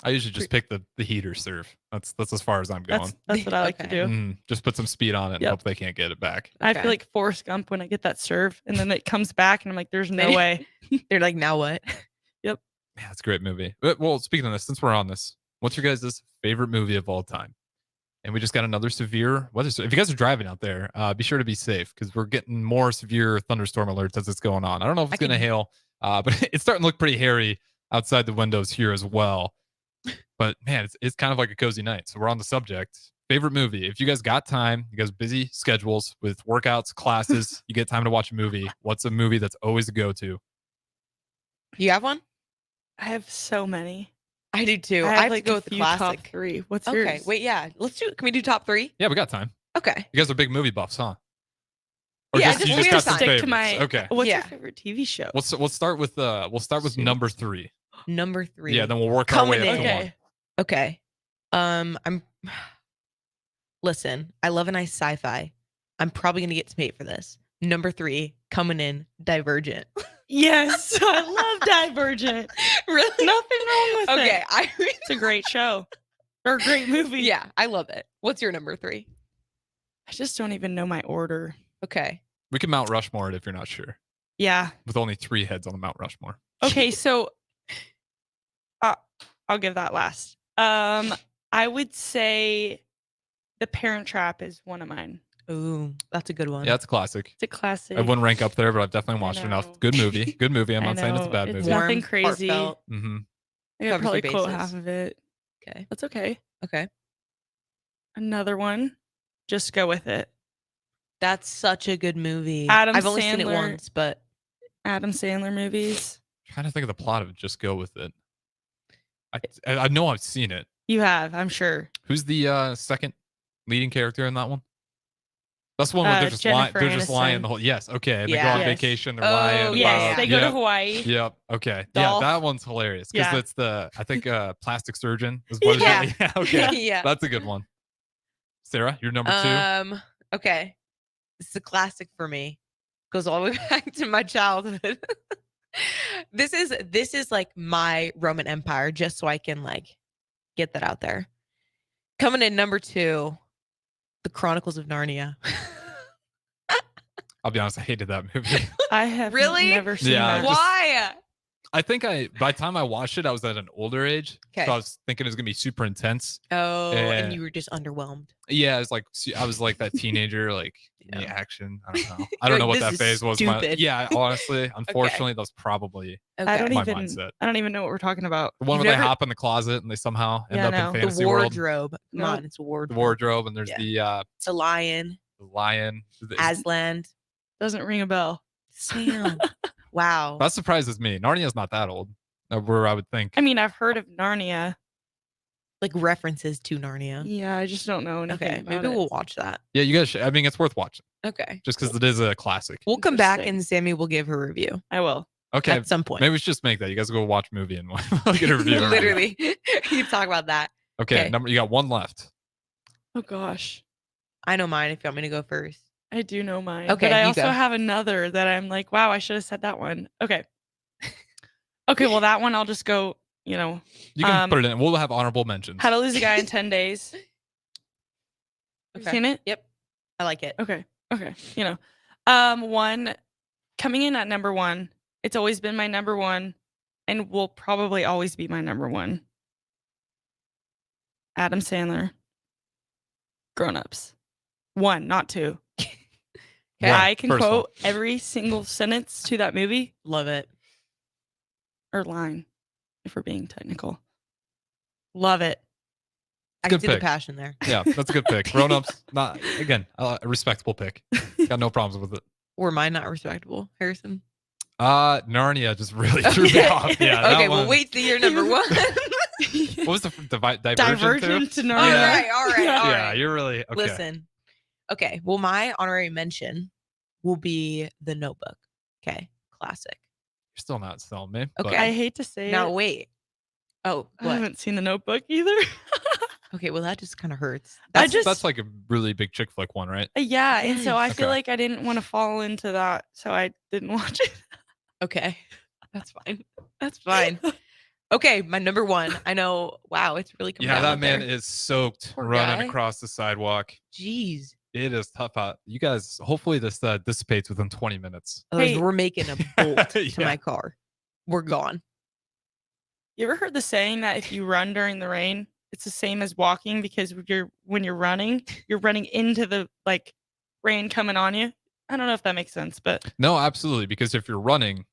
I usually just pick the heater serve. That's as far as I'm going. That's what I like to Okay. do. Just put some speed on it and Yep. hope they can't get it back. I Okay. feel like Forrest Gump when I get that serve, and then it comes back, and I'm like, there's no way. They're like, now what? Yep. Yeah, it's a great movie. But, well, speaking of this, since we're on this, what's your guys' favorite movie of all time? And we just got another severe weather. So if you guys are driving out there, be sure to be safe because we're getting more severe thunderstorm alerts as it's going on. I don't know if it's going to hail, but it's starting to look pretty hairy outside the windows here as well. But man, it's kind of like a cozy night. So we're on the subject. Favorite movie. If you guys got time, you guys busy schedules with workouts, classes, you get time to watch a movie. What's a movie that's always a go-to? You have one? I have so many. I do too. I I have, have like, to go a with the few top classic. 3. What's Okay. yours? Wait, yeah. Can we do top 3? Yeah, we got time. Okay. You guys are big movie buffs, huh? Or Yeah, you just got some stick favorites? to my. Okay. What's your Yeah. favorite TV show? We'll start with number 3. Number 3. Yeah, then we'll work our way Coming up in. to Okay. 1. Okay. Listen, I love a nice sci-fi. I'm probably gonna get some hate for this. Number 3, coming in, Divergent. Yes, I love Divergent. Really? Nothing wrong with it. Okay, It's a great show or a great movie. yeah, I love it. What's your number 3? I just don't even know my order. Okay. We can Mount Rushmore it if you're not sure. Yeah. With only 3 heads on the Mount Rushmore. Okay, so I'll give that last. I would say The Parent Trap is one of mine. Ooh, that's a good one. Yeah, it's a classic. It's a classic. I wouldn't rank up there, but I've definitely watched enough. know. Good movie. Good movie. I'm I not saying it's a know, bad it's movie. nothing Warm, crazy. heartfelt. Mm-hmm. I could Covers probably your quote bases. half of it. Okay. That's okay. Okay. Another one. Just go with it. That's such a good movie. Adam I've only seen it Sandler. once, but Adam Sandler movies. Trying to think of the plot of it. Just go with it. I know I've seen it. You have, I'm sure. Who's the second leading character in that one? That's the one where they're just lying. Jennifer They're just lying Aniston. the whole. Yes. Okay. They go Yeah. on Yes. vacation. They're Oh, lying. yeah, about- Yes, they go to Yep. Hawaii. Yep. Okay. Dolph. Yeah, that one's hilarious because Yeah. it's I think plastic surgeon is what Yeah. is it? Yeah. Okay. yeah. That's a good one. Sarah, you're number 2. Okay. This is a classic for me. Goes all the way back to my childhood. This is like my Roman Empire, just so I can like get that out there. Coming in number 2, The Chronicles of Narnia. I'll be honest. I hated that movie. I have Really? never seen Yeah, that. just- Why? I think by the time I watched it, I was at an older age. Okay. So I was thinking it was gonna be super intense. Oh, and you were just underwhelmed. Yeah, it's like I was like that teenager, like the action. I don't know. I You're don't know like, what "This that is phase was. stupid." Yeah, honestly, unfortunately, that's probably I don't my even. mindset. I don't even know what we're talking about. The one You've where they never- hop in the closet and they somehow end Yeah, up no. in The fantasy The world. wardrobe. Come Nope. on, it's a wardrobe. The wardrobe, and there's Yeah. The lion. the lion. Aslan. Doesn't ring a bell. Sam. Wow. That surprises me. Narnia's not that old. Where I would think. I mean, I've heard of Narnia. Like references to Narnia. Yeah, I just don't know anything. Okay, about maybe it. we'll watch that. Yeah, you guys should. I mean, it's worth watching. Okay. Just because it is a classic. We'll come back Interesting. and Sammy will give her review I will. Okay. at some point. Maybe we should just make that. You guys go watch a movie and we'll get a review. Literally. You talk about that. Okay. You got one left. Oh gosh, I know mine if you want me to go first. I do know mine. Okay, but I you also go. have another that I'm like, wow, I should have said that one. Okay. Okay, well that one I'll just go. You know, You can put it in. We'll have honorable mentions. How to Lose a Guy in 10 Days. Have you seen it? Yep. I like it. Okay. Okay. You know, one coming in at number one. It's always been my number one, and will probably always be my number one. Adam Sandler. Grown Ups. One, not two. One, I can first quote every single sentence to that movie Love it. or line, if we're being technical. Love it. I Good can see the pick. passion there. Yeah, that's a good pick. Grown Ups, not again a respectable pick. Got no problems with it. Were mine not respectable, Harrison? Narnia just really threw me off. Yeah. that Okay, well, one- wait till you're number one. What was the divergent? Divergent to All Narnia. right, all right, all Yeah, right. you're really okay. Listen. Okay, well, my honorary mention will be The Notebook. Okay, classic. You're still not selling me. but- Okay. I hate to say Now it. wait. Oh, I what? haven't seen The Notebook either. Okay, well, that just kind of hurts. That's like a really big chick flick one, right? Yeah, and so I feel Okay. like I didn't want to fall into that, so I didn't watch it. Okay, that's fine. That's fine. Okay, my number one. I know. Wow, it's really coming Yeah, down that out man there. is soaked Poor running guy. across the sidewalk. Jeez. It is tough out. You guys, hopefully this dissipates within 20 minutes. Otherwise, Hey. we're making a bolt to Yeah. my car. We're gone. You ever heard the saying that if you run during the rain, it's the same as walking because when you're running into the like rain coming on you? I don't know if that makes sense, but No, absolutely. Because if you're running,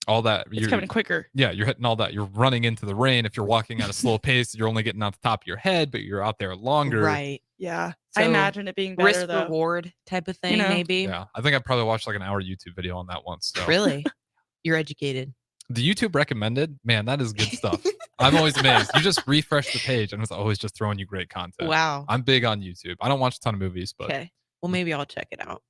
all that it's you're coming quicker. Yeah, you're hitting all that. You're running into the rain. If you're walking at a slow pace, you're only getting out the top of your head, but you're out there longer. Right. Yeah. I So, imagine it being better Risk though. reward type of thing, know? maybe. Yeah, I think I probably watched like an hour YouTube video on that once. So Really? You're educated. the YouTube recommended, man, that is good stuff. I'm always amazed. You just refresh the page and it's always just throwing you great content. Wow. I'm big on YouTube. I don't watch a ton of movies, but Okay. Well, maybe I'll check it out.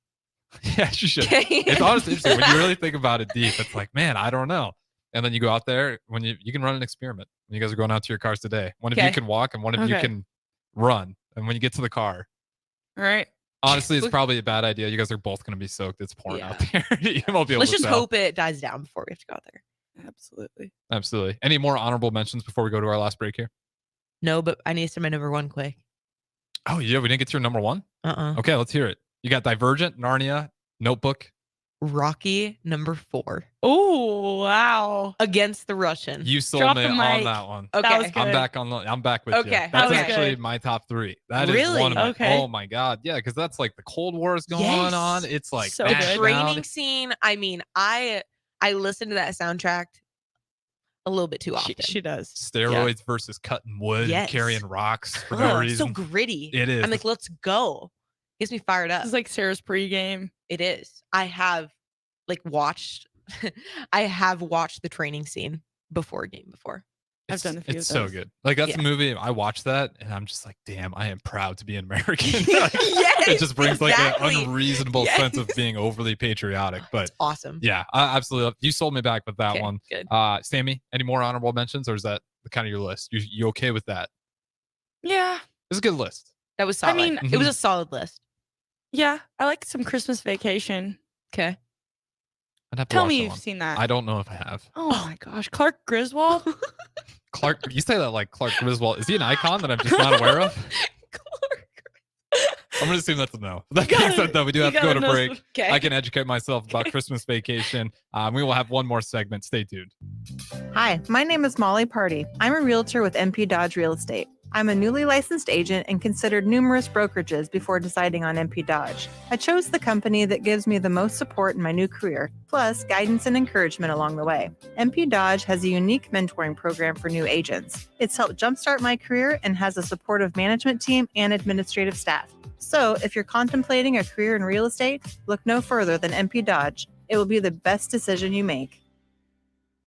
yeah, you should. Okay. It's honestly interesting when you really think about it deep. It's like, man, I don't know. And then you go out there when you can run an experiment. When you guys are going out to your cars today, one of you Okay. can walk and one of you Okay. can run. And when you get to the car, All right. honestly, it's Look- probably a bad idea. You guys are both going to be soaked. It's pouring Yeah. out there. You won't be able Let's to just tell. hope it dies down before we have to go out there. Absolutely. Absolutely. Any more honorable mentions before we go to our last break here? No, but I need to say my number one quick. Oh, yeah. We didn't get to your number one? Uh-uh. Okay, let's hear it. You got Divergent, Narnia, Notebook. Rocky number 4. Oh, wow. Against the Russian. You sold Drop me the on mic. that one. Okay. That was I'm good. back with you. Okay, That's that was actually good. my top 3. That is Really? one of my, Okay. oh my God. Yeah, because that's like the Cold War is going Yes. on. It's like So that good. The training down. scene. I mean, I listened to that soundtrack a little bit too often. She does. Steroids versus cutting wood, Yes. carrying rocks for Ugh, no so reason. gritty. It is. I'm like, let's go. Gets me fired up. This is like Sarah's pregame. It is. I have watched I have watched the training scene before a game before. I've done a few It's of so those. good. Like that's Yeah. a movie. I watched that and I'm just like, damn, I am proud to be an American. Like, Yes, it just brings like exactly. an unreasonable sense of Yes. being overly patriotic. But Awesome. yeah, I absolutely love. You sold me back with that Okay, one. good. Sammy, any more honorable mentions, or is that the kind of your list? You okay with that? Yeah. It's a good list. That was I solid. mean- It was a solid list. Yeah. I like some Christmas Vacation. Okay. I'd have to Tell watch me that you've one. seen that. I don't know if I have. Oh my gosh. Clark Griswold? Clark, you say that like Clark Griswold. Is he an icon that I'm just not aware of? I'm gonna assume that's a no. That being said, though, we do have to go to break. Okay. I can educate myself about Christmas vacation. We will have one more segment. Stay tuned. Hi, my name is Molly Party. I'm a realtor with MP Dodge Real Estate. I'm a newly licensed agent and considered numerous brokerages before deciding on MP Dodge. I chose the company that gives me the most support in my new career, plus guidance and encouragement along the way. MP Dodge has a unique mentoring program for new agents. It's helped jumpstart my career and has a supportive management team and administrative staff. So if you're contemplating a career in real estate, look no further than MP Dodge. It will be the best decision you make.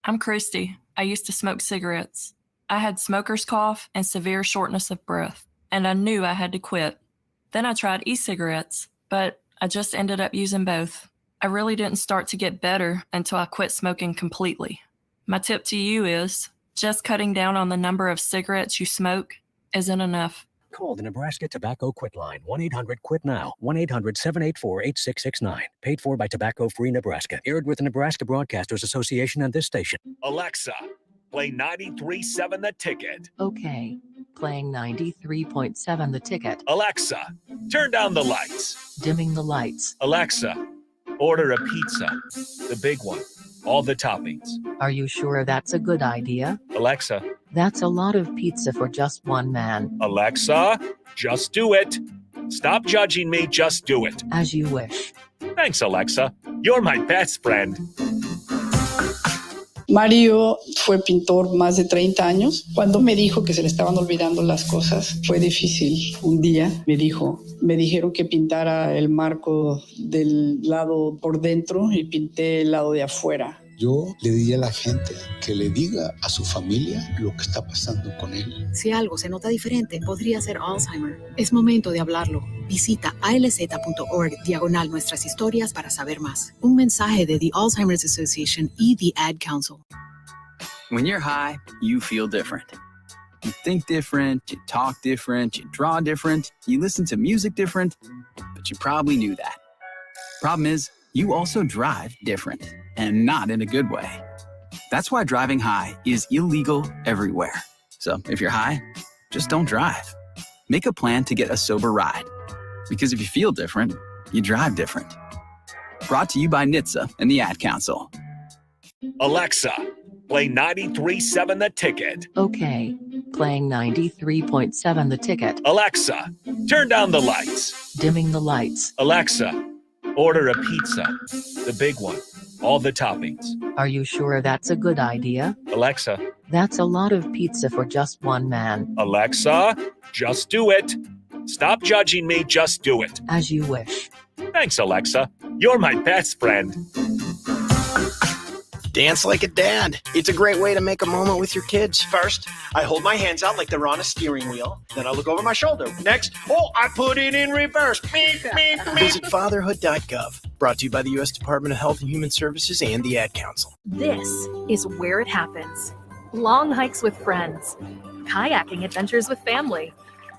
I'm Christy. I used to smoke cigarettes. I had smoker's cough and severe shortness of breath, and I knew I had to quit. Then I tried e-cigarettes, but I just ended up using both. I really didn't start to get better until I quit smoking completely. My tip to you is just cutting down on the number of cigarettes you smoke isn't enough. Call the Nebraska Tobacco Quit Line, 1-800-QUIT-NOW, 1-800-784-8669. Paid for by Tobacco Free Nebraska. Aired with the Nebraska Broadcasters Association and this station. Alexa, play 93.7 The Ticket. Okay. Playing 93.7 The Ticket. Alexa, turn down the lights. Dimming the lights. Alexa, order a pizza. The big one. All the toppings. Are you sure that's a good idea? Alexa. That's a lot of pizza for just one man. Alexa, just do it. Stop judging me, just do it. As you wish. Thanks, Alexa. You're my best friend. Mario fue pintor más de 30 años. Cuando me dijo que se le estaban olvidando las cosas, fue difícil. Un día me dijeron que pintara el marco del lado por dentro y pinté el lado de afuera. Yo le diría a la gente que le diga a su familia lo que está pasando con él. Si algo se nota diferente, podría ser Alzheimer. Es momento de hablarlo. Visita alz.org/nuestras historias para saber más. Un mensaje de The Alzheimer's Association y The Ad Council. When you're high, you feel different. You think different, you talk different, you draw different, you listen to music different, but you probably knew that. Problem is, you also drive different, and not in a good way. That's why driving high is illegal everywhere. So if you're high, just don't drive. Make a plan to get a sober ride. Because if you feel different, you drive different. Brought to you by NHTSA and the Ad Council. Alexa, play 93.7 The Ticket. Okay. Playing 93.7 The Ticket. Alexa, turn down the lights. Dimming the lights. Alexa, order a pizza. The big one. All the toppings. Are you sure that's a good idea? Alexa. That's a lot of pizza for just one man. Alexa, just do it. Stop judging me, just do it. As you wish. Thanks, Alexa. You're my best friend. Dance like a dad. It's a great way to make a moment with your kids. First, I hold my hands out like they're on a steering wheel. Then I look over my shoulder. Next, I put it in reverse. Visit fatherhood.gov. Brought to you by the U.S. Department of Health and Human Services and the Ad Council. This is where it happens. Long hikes with friends, kayaking adventures with family,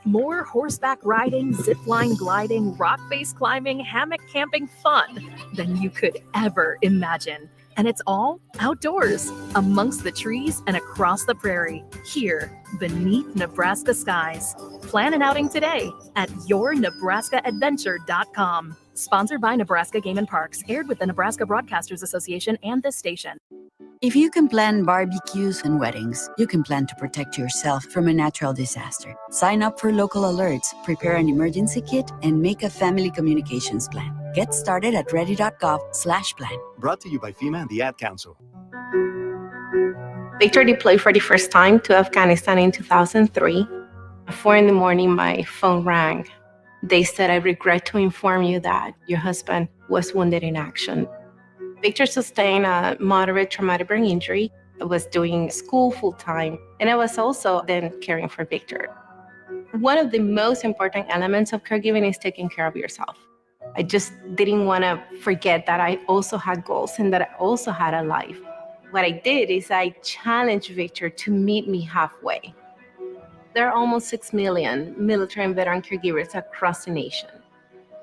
more horseback riding, zipline gliding, rock face climbing, hammock camping fun than you could ever imagine. And it's all outdoors, amongst the trees and across the prairie, here beneath Nebraska skies. Plan an outing today at yournebraskaadventure.com. Sponsored by Nebraska Game and Parks, aired with the Nebraska Broadcasters Association and this station. If you can plan barbecues and weddings, you can plan to protect yourself from a natural disaster. Sign up for local alerts, prepare an emergency kit, and make a family communications plan. Get started at ready.gov/plan. Brought to you by FEMA and the Ad Council. Victor deployed for the first time to Afghanistan in 2003. At 4 a.m, my phone rang. They said, "I regret to inform you that your husband was wounded in action." Victor sustained a moderate traumatic brain injury. I was doing school full-time, and I was also then caring for Victor. One of the most important elements of caregiving is taking care of yourself. I just didn't want to forget that I also had goals and that I also had a life. What I did is I challenged Victor to meet me halfway. There are almost 6 million military and veteran caregivers across the nation.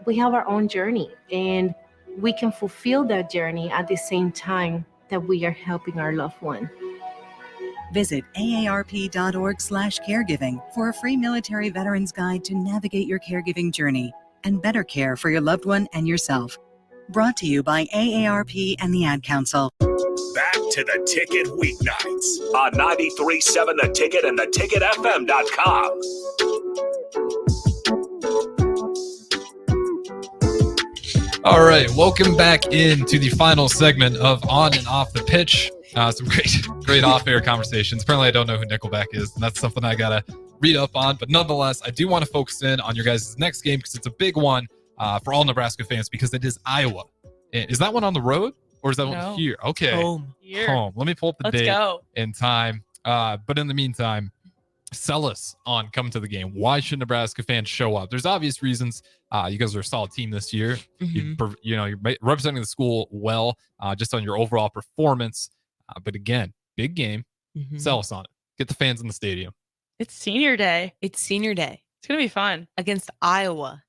We have our own journey, and we can fulfill that journey at the same time that we are helping our loved one. Visit aarp.org/caregiving for a free military veterans guide to navigate your caregiving journey. and better care for your loved one and yourself. Brought to you by AARP and the Ad Council. Back to the Ticket weeknights on 93.7 The Ticket and theticketfm.com. All right, welcome back into the final segment of On and Off the Pitch. Some great off-air conversations. Apparently, I don't know who Nickelback is, and that's something I gotta read up on. But nonetheless, I do want to focus in on your guys' next game because it's a big one for all Nebraska fans because it is Iowa. Is that one on the road or is that one here? Okay, Home. Home. Let me pull up the Let's date go. and time. But in the meantime, sell us on coming to the game. Why should Nebraska fans show up? There's obvious reasons. You guys are a solid team this year. You're representing the school well, just on your overall performance. But again, big game. Sell us on it. Get the fans in the stadium. It's senior day. It's senior day It's going to be fun. against Iowa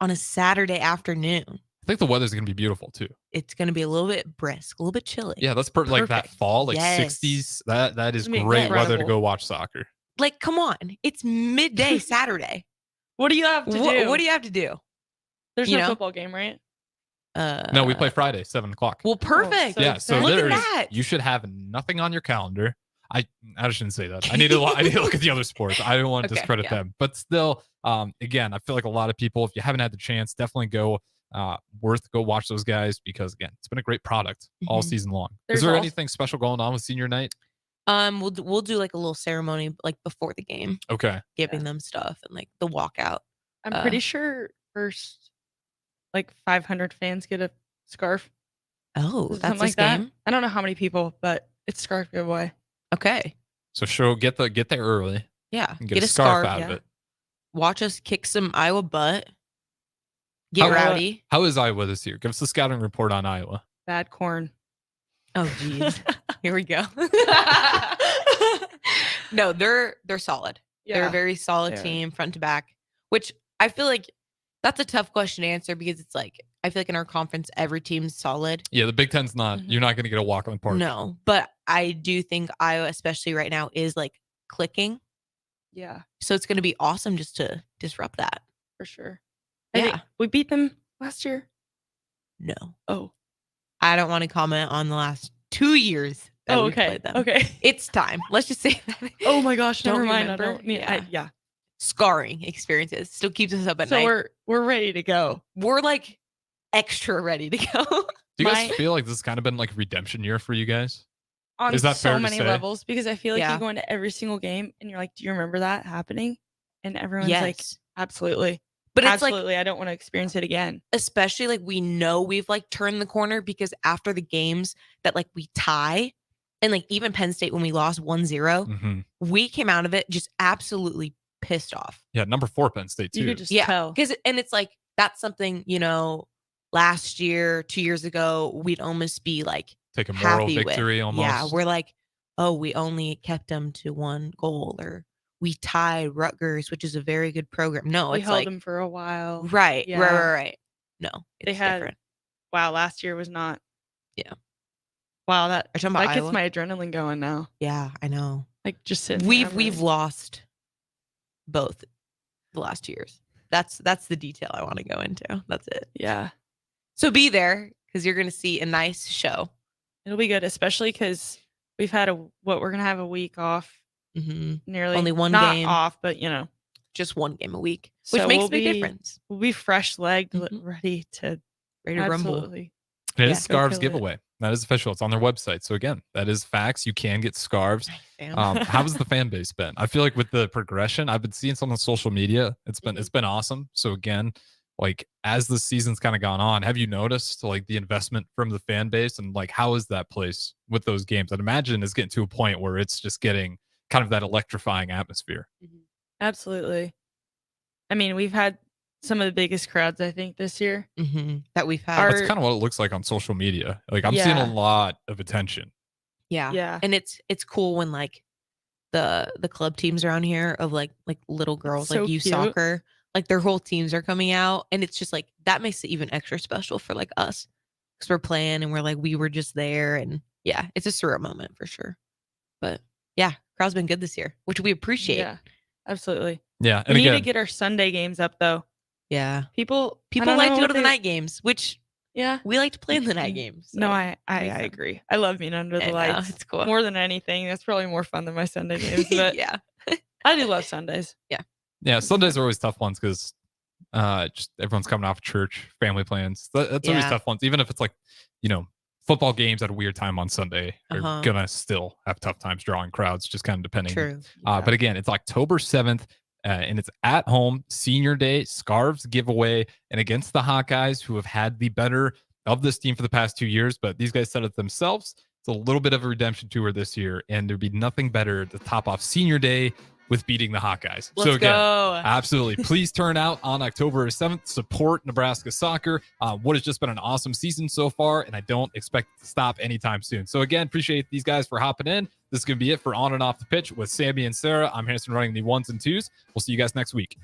on a Saturday afternoon. I think the weather's going to be beautiful too. It's going to be a little bit brisk, a little bit chilly. Yeah, that's like that Perfect. fall, like Yes. 60s. That is I mean, great weather to incredible. go watch soccer. Like, come on. It's midday Saturday. What do you have to do? What do you have to do? There's you no know? football game, right? No, we play Friday, 7:00. Well, perfect. Yeah, so look at there's that. you should have nothing on your calendar. I shouldn't say that. I need to look at the other sports. I don't want to Okay, discredit yeah. them, but still, again, I feel like a lot of people, if you haven't had the chance, definitely go watch those guys because again, it's been a great product all Mhm. season long. There's Is there also- anything special going on with senior night? We'll do like a little ceremony like before the game, Okay. giving them stuff and like the walkout. I'm pretty sure first, like 500 fans get a scarf. Oh, Something that's like this that. game. I don't know how many people, but it's scarf giveaway. Okay. So get there early Yeah. and get a scarf out of yeah. it. Watch us kick some Iowa butt. Get How- rowdy. How is Iowa this year? Give us the scouting report on Iowa. Bad corn. Oh, geez. Here we go. No, they're solid. They're a very solid they are. team, front to back. Which I feel like that's a tough question to answer because it's like I feel like in our conference every team's solid. Yeah, the Big Ten's not. Mhm. You're not going to get a walk on the park. No, but I do think Iowa, especially right now, is like clicking. Yeah, So it's going to be awesome just to disrupt that. for sure. Yeah. We beat them last year. No, Oh. I don't want to comment on the last 2 years. That Oh, we've okay. played them. Okay. It's time. Let's just say that. Oh my gosh, Don't never mind. I remember? don't need. Yeah. Scarring experiences still keeps us up at So night. we're ready to go. We're like extra ready to go. Do you guys My- feel like this has kind of been like a redemption year for you guys? On Is that fair so to many say? levels because I feel like Yeah. you go into every single game and you're like, do you remember that happening? And everyone's like, Yes. absolutely. But it's like, Absolutely. I don't want to experience it again. especially like we know we've like turned the corner because after the games that like we tie and like even Penn State when we lost 1-0, Mm-hmm. we came out of it just absolutely pissed off. Yeah, number 4 Penn State too. You could just Yeah. tell. Because and it's like that's something, last year, 2 years ago, we'd almost be like Take a moral happy victory with. almost. Yeah, we're like, oh, we only kept them to 1 goal, or we tied Rutgers, which is a very good program. No, We it's held like them for a while. right. Yeah. No, They it's had different. wow, last year was not. Yeah. Wow, that Are you talking about gets Iowa? my adrenaline going now. Yeah, I know. Like just sitting. there, We've I'm we've ready. lost both the last 2 years. That's the detail I want to go into. That's it. Yeah, So be there because you're gonna see a nice show. it'll be good, especially because we've had we're gonna have a week off. Mm-hmm. Nearly Only one not game. off, but Just 1 game a week, which So makes we'll a big be- difference. we'll be fresh legged, Mhm. ready to Ready to rumble. absolutely. It Yeah, is scarves kill it. giveaway. That is official. It's on their website. So again, that is facts. You can get scarves. Damn. How's the fan base been? I feel like with the progression, I've been seeing some on social media. It's been awesome. So again, like as the season's kind of gone on, have you noticed like the investment from the fan base and like how is that place with those games? I'd imagine it's getting to a point where it's just getting kind of that electrifying atmosphere. Absolutely. I mean, we've had some of the biggest crowds I think this year. That we've had. Our- That's kind of what it looks like on social media. Like I'm seeing Yeah. a lot of attention. Yeah. Yeah. And it's cool when like the club teams around here of like little girls so like youth cute. soccer, like their whole teams are coming out, and it's just like that makes it even extra special for like us because we're playing and we're like we were just there, and yeah, it's a surreal moment for sure. But yeah, crowd's been good this year, which we appreciate. Yeah, absolutely. Yeah. We And need again, to get our Sunday games up though. Yeah. People People like to go to the night games, which we like to play in the night games. No, I agree. I love being under the lights. It's cool. More than anything. That's probably more fun than my Sunday games. But yeah. I do love Sundays. Yeah. Yeah, Sundays are always tough ones because just everyone's coming off church, family plans. That's always tough ones. Even if it's like, football games at a weird time on Sunday are gonna still have tough times drawing crowds, just kind of depending. True. But again, it's October 7th. And it's at home, senior day, scarves giveaway, and against the Hawkeyes, who have had the better of this team for the past 2 years. But these guys said it themselves. It's a little bit of a redemption tour this year, and there'd be nothing better to top off senior day with beating the Hawkeyes. Let's go. Absolutely. Please turn out on October 7th. Support Nebraska soccer. What has just been an awesome season so far, and I don't expect it to stop anytime soon. So again, appreciate these guys for hopping in. This is going to be it for On and Off the Pitch with Sammy and Sarah. I'm Harrison running the 1s and 2s. We'll see you guys next week.